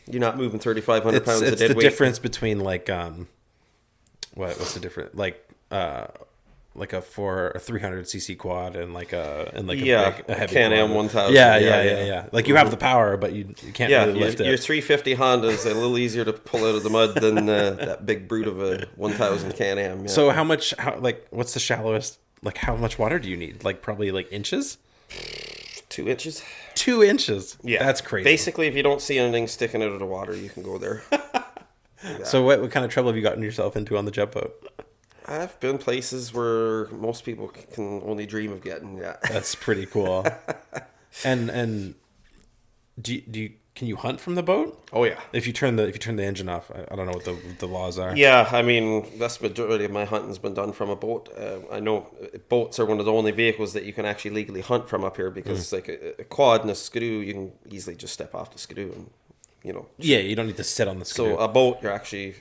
you're not moving 3,500 pounds of dead weight. It's the difference between like what's the difference, like a 300cc quad and a heavy Can-Am 1000. Yeah. Like you have the power, but you can't really lift it. Your 350 Honda is a little easier to pull out of the mud than that big brute of a 1000 Can-Am. Yeah. So what's the shallowest? Like how much water do you need? Like probably like inches. 2 inches. 2 inches. Yeah, that's crazy. Basically, if you don't see anything sticking out of the water, you can go there. Yeah. So what kind of trouble have you gotten yourself into on the jet boat? I've been places where most people can only dream of getting. Yeah, that's pretty cool. And can you hunt from the boat? Oh yeah. If you turn the engine off, I don't know what the laws are. Yeah, I mean that's the majority of my hunting's been done from a boat. I know boats are one of the only vehicles that you can actually legally hunt from up here, because like a quad and a skidoo, you can easily just step off the skidoo and Yeah, you don't need to sit on the skidoo. So a boat, you're actually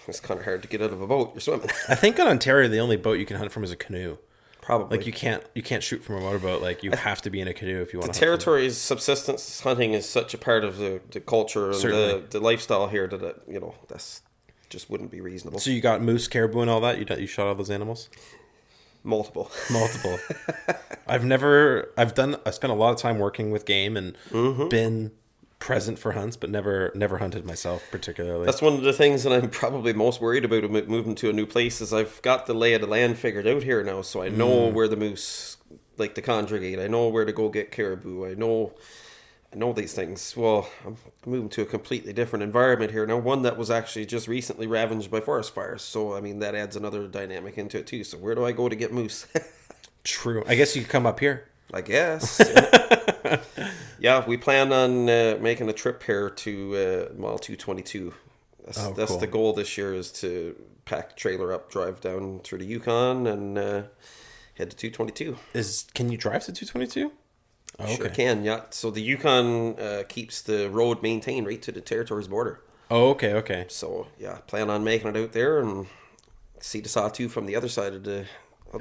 it's kind of hard to get out of a boat. You're swimming. I think in Ontario the only boat you can hunt from is a canoe. Probably. Like you can't shoot from a motorboat. Like you have to be in a canoe if you want to. The territory's subsistence hunting is such a part of the culture and the lifestyle here that that's just wouldn't be reasonable. So you got moose, caribou, and all that. You shot all those animals. Multiple. I spent a lot of time working with game and been present for hunts, but never hunted myself particularly. That's one of the things that I'm probably most worried about moving to a new place is I've got the lay of the land figured out here now, so I know where the moose like to congregate. I know where to go get caribou. I know these things. Well, I'm moving to a completely different environment here now, one that was actually just recently ravaged by forest fires. So, I mean, that adds another dynamic into it too. So where do I go to get moose? True. I guess you could come up here. I guess. Yeah, we plan on making a trip here to Mile 222. That's cool. The goal this year is to pack the trailer up, drive down through the Yukon, and head to 222. Can you drive to 222? Oh, okay. Sure can, yeah. So the Yukon keeps the road maintained right to the territory's border. Oh, okay. So, yeah, plan on making it out there and see the Sahtú from the other side of the...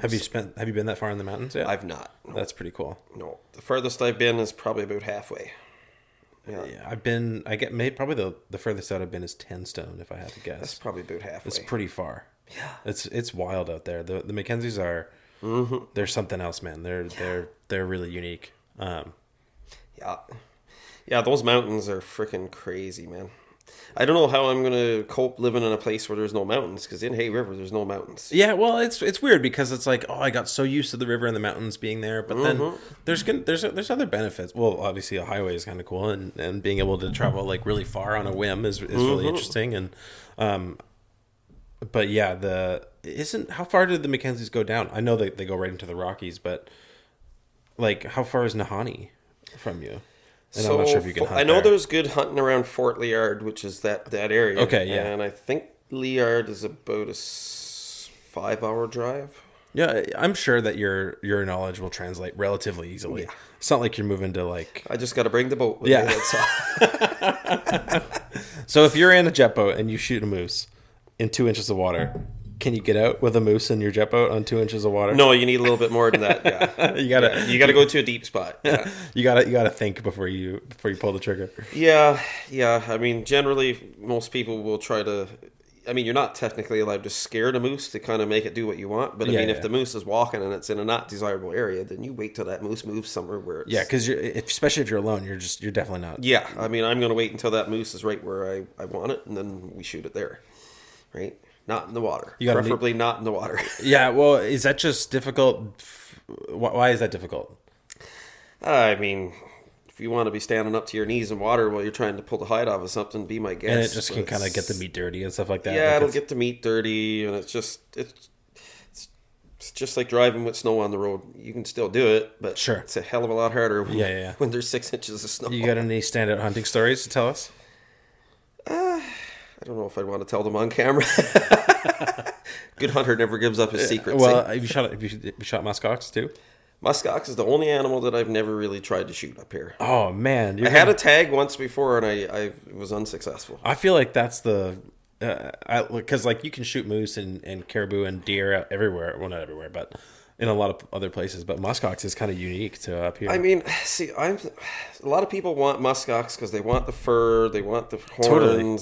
Have you been that far in the mountains yet? I've not. No. That's pretty cool. No. The furthest I've been is probably about halfway. Yeah, probably the furthest out I've been is 10 Stone, if I had to guess. That's probably about halfway. It's pretty far. Yeah. It's wild out there. The Mackenzies are... They're something else, man. They're really unique. Yeah, those mountains are freaking crazy, man. I don't know how I'm gonna cope living in a place where there's no mountains, because in Hay River there's no mountains. Yeah, well, it's weird because it's like, I got so used to the river and the mountains being there, but then there's other benefits. Well, obviously a highway is kind of cool, and being able to travel like really far on a whim is really interesting. And but yeah, how far did the Mackenzies go down? I know they go right into the Rockies, but like, how far is Nahanni from you? And so, I'm not sure if you can hunt I know there. there's good hunting around Fort Liard, which is that area. Okay, yeah. And I think Liard is about a 5-hour drive. Yeah, I'm sure that your knowledge will translate relatively easily. Yeah. It's not like you're moving to like... I just got to bring the boat with me. That's all. So if you're in a jet boat and you shoot a moose in 2 inches of water... Can you get out with a moose in your jet boat on 2 inches of water? No, you need a little bit more than that. Yeah, you gotta go to a deep spot. Yeah. you gotta think before you pull the trigger. Yeah. I mean, generally, most people will try to. I mean, you're not technically allowed to scare the moose to kind of make it do what you want. But if the moose is walking and it's in a not desirable area, then you wait till that moose moves somewhere where it's... Yeah, because especially if you're alone, you're definitely not. Yeah, I mean, I'm gonna wait until that moose is right where I want it, and then we shoot it there, right? Not in the water. Preferably not in the water. Yeah, well, is that just difficult? Why is that difficult? I mean, if you want to be standing up to your knees in water while you're trying to pull the hide off of something, be my guest. And it just can kind of get the meat dirty and stuff like that. Yeah, it'll get the meat dirty, and it's just like driving with snow on the road. You can still do it, but sure, it's a hell of a lot harder when there's 6 inches of snow. You got any standout hunting stories to tell us? I don't know if I'd want to tell them on camera. Good hunter never gives up his secrets. Well, have you shot muskox too? Muskox is the only animal that I've never really tried to shoot up here. Oh man, I had a tag once before and I was unsuccessful. I feel like that's because like you can shoot moose and caribou and deer everywhere. Well, not everywhere, but in a lot of other places. But muskox is kind of unique to up here. I mean, see, a lot of people want muskox because they want the fur, they want the horns. Totally.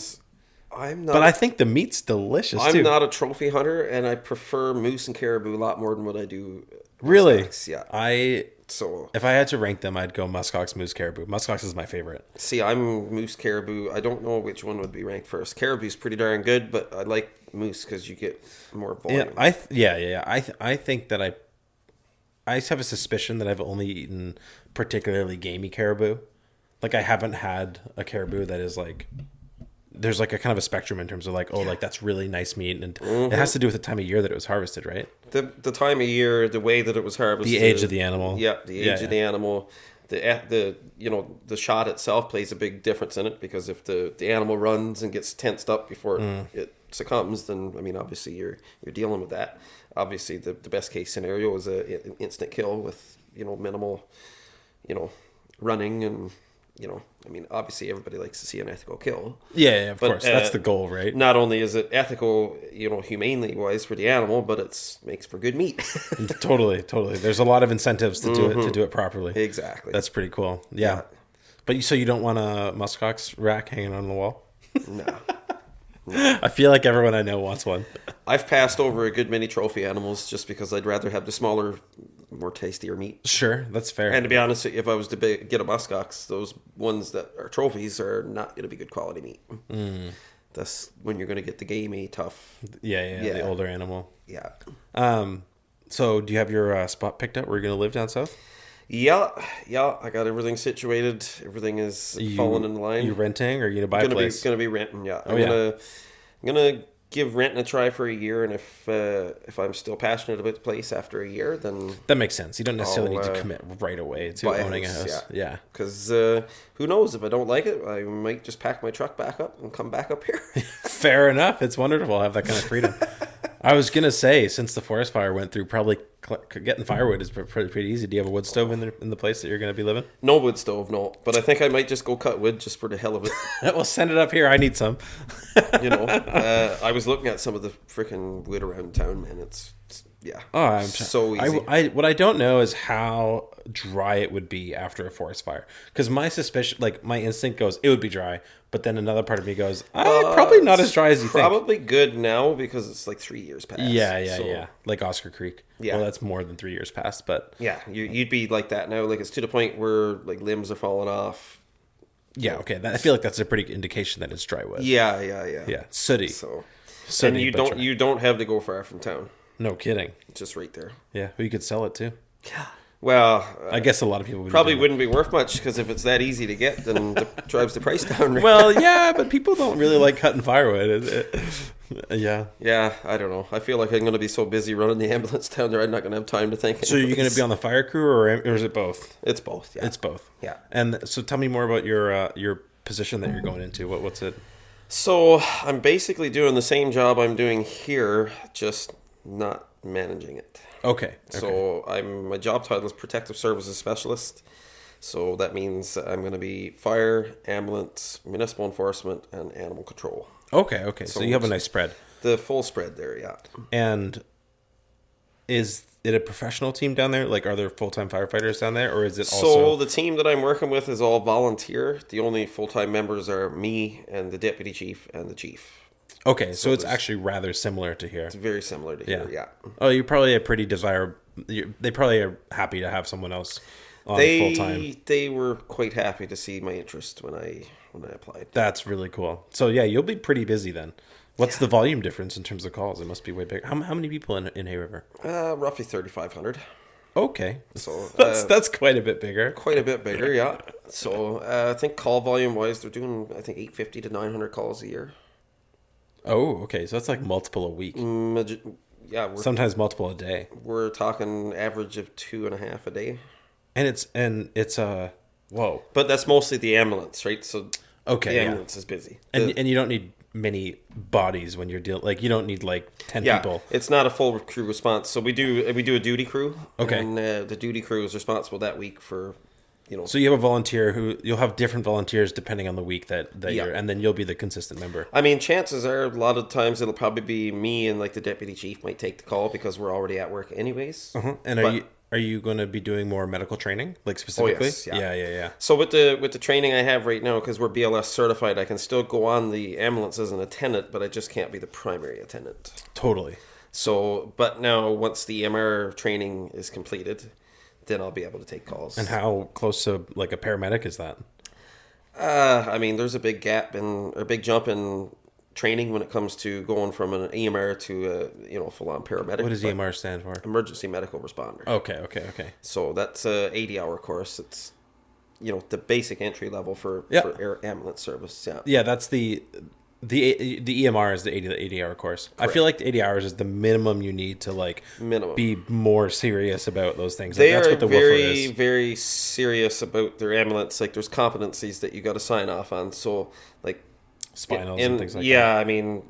But I think the meat's delicious too. I'm not a trophy hunter, and I prefer moose and caribou a lot more than what I do. Really? Muskox. Yeah. If I had to rank them, I'd go muskox, moose, caribou. Muskox is my favorite. See, I'm moose, caribou. I don't know which one would be ranked first. Caribou's pretty darn good, but I like moose because you get more volume. Yeah. I think that I have a suspicion that I've only eaten particularly gamey caribou. Like I haven't had a caribou that is like. There's like a kind of a spectrum in terms of like, like that's really nice meat, and it has to do with the time of year that it was harvested, right? The time of year, the way that it was harvested, the age of the animal. Yeah, the age of the animal, the shot itself plays a big difference in it, because if the animal runs and gets tensed up before it succumbs, then I mean obviously you're dealing with that. Obviously the best case scenario is an instant kill with minimal running and. I mean, obviously everybody likes to see an ethical kill. Yeah, of course. That's the goal, right? Not only is it ethical, humanely wise for the animal, but it makes for good meat. Totally. There's a lot of incentives to do it properly. Exactly. That's pretty cool. Yeah. But so you don't want a muskox rack hanging on the wall? No. I feel like everyone I know wants one. I've passed over a good many trophy animals just because I'd rather have the smaller, more tastier meat. Sure, that's fair. And to be honest, if I was to get a muskox, those ones that are trophies are not going to be good quality meat. That's when you're going to get the gamey, tough. Yeah, the older animal. Yeah. So do you have your spot picked up where you're going to live down south? Yeah. I got everything situated. Everything is falling in line. You renting or are you going to buy a place? Going to be renting, yeah. I'm going to give renting a try for a year, and if I'm still passionate about the place after a year, then that makes sense. You don't necessarily need to commit right away to owning a house. Yeah. Because who knows, if I don't like it, I might just pack my truck back up and come back up here. Fair enough. It's wonderful to have that kind of freedom. I was gonna say, since the forest fire went through, probably getting firewood is pretty easy. Do you have a wood stove in the place that you're gonna be living? No wood stove, no. But I think I might just go cut wood just for the hell of it. Well, send it up here. I need some. I was looking at some of the freaking wood around town, man. It's I'm so easy. What I don't know is how dry it would be after a forest fire. Because my suspicion, like my instinct goes, it would be dry. But then another part of me goes, probably not as dry as you think. Probably good now because it's like 3 years past. Yeah. Like Oscar Creek. Yeah. Well, that's more than 3 years past, but yeah, you'd be like that now. Like it's to the point where like limbs are falling off. Yeah. Okay. I feel like that's a pretty indication that it's dry wood. Yeah. Yeah. Sooty. And you don't have to go far from town. No kidding. It's just right there. Yeah. Well, you could sell it too. Yeah. Well, I guess a lot of people would probably wouldn't be worth much because if it's that easy to get, then it drives the price down. Right? Well, yeah, but people don't really like cutting firewood. Yeah. Yeah, I don't know. I feel like I'm going to be so busy running the ambulance down there, I'm not going to have time to think. So you're going to be on the fire crew, or is it both? It's both. Yeah. It's both. Yeah. And so tell me more about your position that you're going into. What's it? So I'm basically doing the same job I'm doing here, just not managing it. Okay. So my job title is Protective Services Specialist. So that means I'm going to be fire, ambulance, municipal enforcement, and animal control. Okay. So you have a nice spread. The full spread there, yeah. And is it a professional team down there? Like, are there full-time firefighters down there, or is it also... So the team that I'm working with is all volunteer. The only full-time members are me and the deputy chief and the chief. Okay, so it's actually rather similar to here. It's very similar to here, yeah. Oh, you're probably a pretty desirable... They probably are happy to have someone else on full-time. They were quite happy to see my interest when I applied. That's really cool. So, yeah, you'll be pretty busy then. What's the volume difference in terms of calls? It must be way bigger. How many people in Hay River? Roughly 3,500. Okay. So that's quite a bit bigger. Quite a bit bigger, yeah. So I think call volume-wise, they're doing, 850 to 900 calls a year. Oh, okay. So that's like multiple a week. Yeah, sometimes multiple a day. We're talking average of 2.5 a day. And it's whoa. But that's mostly the ambulance, right? So the ambulance is busy. And you don't need many bodies when you're dealing. Like you don't need like 10 people. It's not a full crew response. So we do a duty crew. Okay. And the duty crew is responsible that week for. So you have a volunteer you'll have different volunteers depending on the week that you're, and then you'll be the consistent member. I mean, chances are a lot of times it'll probably be me and like the deputy chief might take the call because we're already at work anyways. Uh-huh. And are you going to be doing more medical training, like specifically? Oh, yes, yeah. So with the training I have right now, because we're BLS certified, I can still go on the ambulance as an attendant, but I just can't be the primary attendant. Totally. So, but now once the EMR training is completed, then I'll be able to take calls. And how close to like a paramedic is that? I mean, there's a big jump in training when it comes to going from an EMR to a full-on paramedic. What does EMR stand for? Emergency Medical Responder. Okay. So that's a 80-hour course. It's the basic entry level for air ambulance service. Yeah. Yeah, that's the EMR is the 80-hour course. Correct. I feel like 80 hours is the minimum you need to be more serious about those things. They that's are what the very, very serious about their ambulance. Like there's competencies that you got to sign off on. So like spinals and things like that. Yeah, I mean,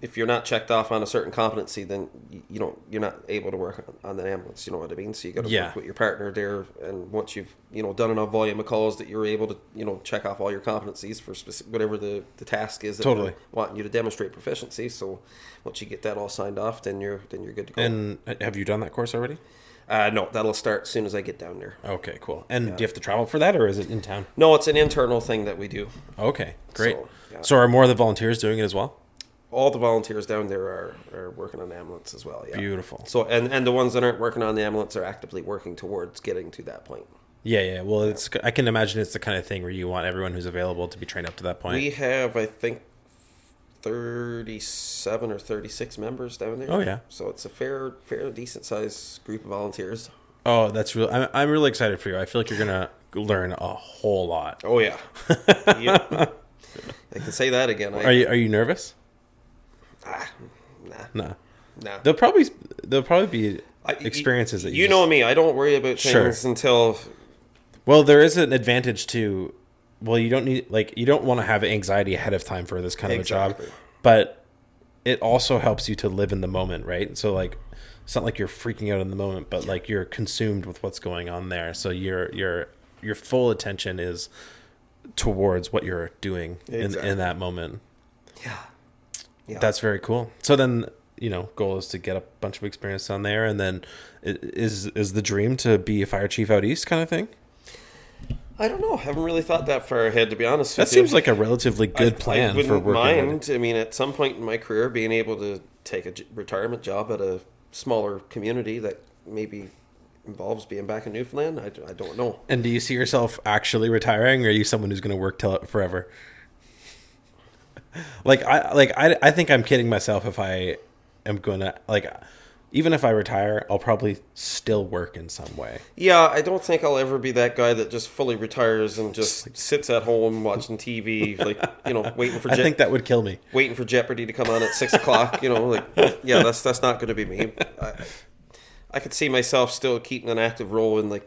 if you're not checked off on a certain competency, then you're not able to work on the ambulance. You know what I mean? So you got to work with your partner there, and once you've done enough volume of calls that you're able to check off all your competencies for whatever the task is that they're wanting you to demonstrate proficiency. So once you get that all signed off, then you're good to go. And have you done that course already? No, that'll start as soon as I get down there. Okay, cool. And do you have to travel for that, or is it in town? No, it's an internal thing that we do. Okay, great. So are more of the volunteers doing it as well? all the volunteers down there are working on the ambulance as well. Yeah. Beautiful. So and the ones that aren't working on the ambulance are actively working towards getting to that point. Yeah. Well, I can imagine it's the kind of thing where you want everyone who's available to be trained up to that point. We have, I think, 37 or 36 members down there. Oh yeah. So it's a fair decent sized group of volunteers. Oh, that's real. I'm really excited for you. I feel like you're gonna learn a whole lot. Oh yeah. Yep. I can say that again. Are you nervous? Nah. There'll probably be experiences that you know me. I don't worry about things until. Well, there is an advantage to. Well, you don't want to have anxiety ahead of time for this kind of a job, but it also helps you to live in the moment, right? So like, it's not like you're freaking out in the moment, but like you're consumed with what's going on there. So your full attention is towards what you're doing in that moment. Yeah. That's very cool. So then, goal is to get a bunch of experience on there, and then is the dream to be a fire chief out east kind of thing? I don't know. I haven't really thought that far ahead, to be honest with you. That seems like a relatively good plan for working. Mind. I mean, at some point in my career, being able to take a retirement job at a smaller community that maybe involves being back in Newfoundland, I don't know. And do you see yourself actually retiring, or are you someone who's going to work till forever? I think I'm kidding myself if I am going to even if I retire, I'll probably still work in some way. Yeah, I don't think I'll ever be that guy that just fully retires and just sits at home watching TV, waiting for. I think that would kill me. Waiting for Jeopardy to come on at 6 o'clock. That's not going to be me. I could see myself still keeping an active role in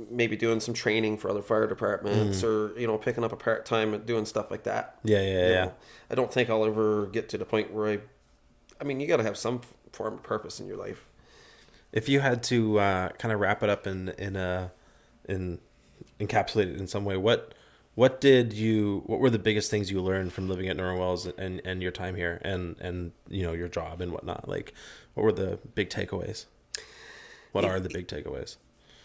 maybe doing some training for other fire departments or picking up a part time and doing stuff like that. Yeah. I don't think I'll ever get to the point where you got to have some form of purpose in your life. If you had to kind of wrap it up in encapsulate it in some way, what were the biggest things you learned from living at Northern Wells and your time here and your job and whatnot? Like, what were the big takeaways? What are the big takeaways?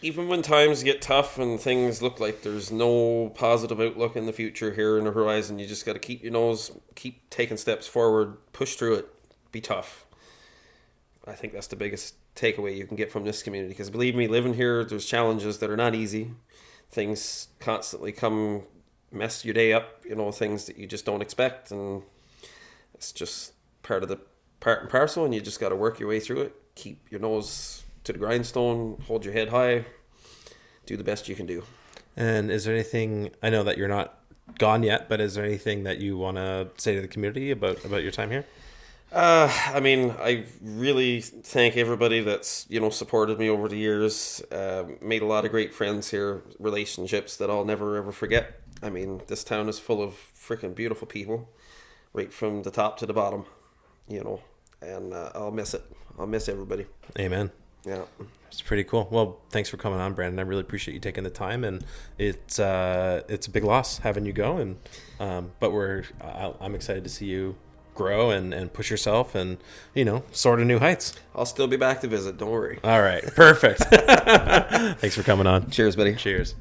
Even when times get tough and things look like there's no positive outlook in the future here in the horizon, you just got to keep your nose, keep taking steps forward, push through it, be tough. I think that's the biggest takeaway you can get from this community, because believe me, living here, there's challenges that are not easy. Things constantly come mess your day up, things that you just don't expect, and it's just part and parcel, and you just got to work your way through it. Keep your nose to the grindstone, hold your head high, do the best you can do. And is there anything, I know that you're not gone yet, but is there anything that you want to say to the community about your time here? I really thank everybody that's, supported me over the years. Made a lot of great friends here, relationships that I'll never ever forget. This town is full of freaking beautiful people, right from the top to the bottom, and I'll miss it. I'll miss everybody. Amen. Yeah. It's pretty cool. Well, thanks for coming on, Brandon. I really appreciate you taking the time, and it's a big loss having you go, and but I'm excited to see you grow and push yourself and soar to new heights. I'll still be back to visit, don't worry. All right, perfect. Thanks for coming on. Cheers, buddy. Cheers.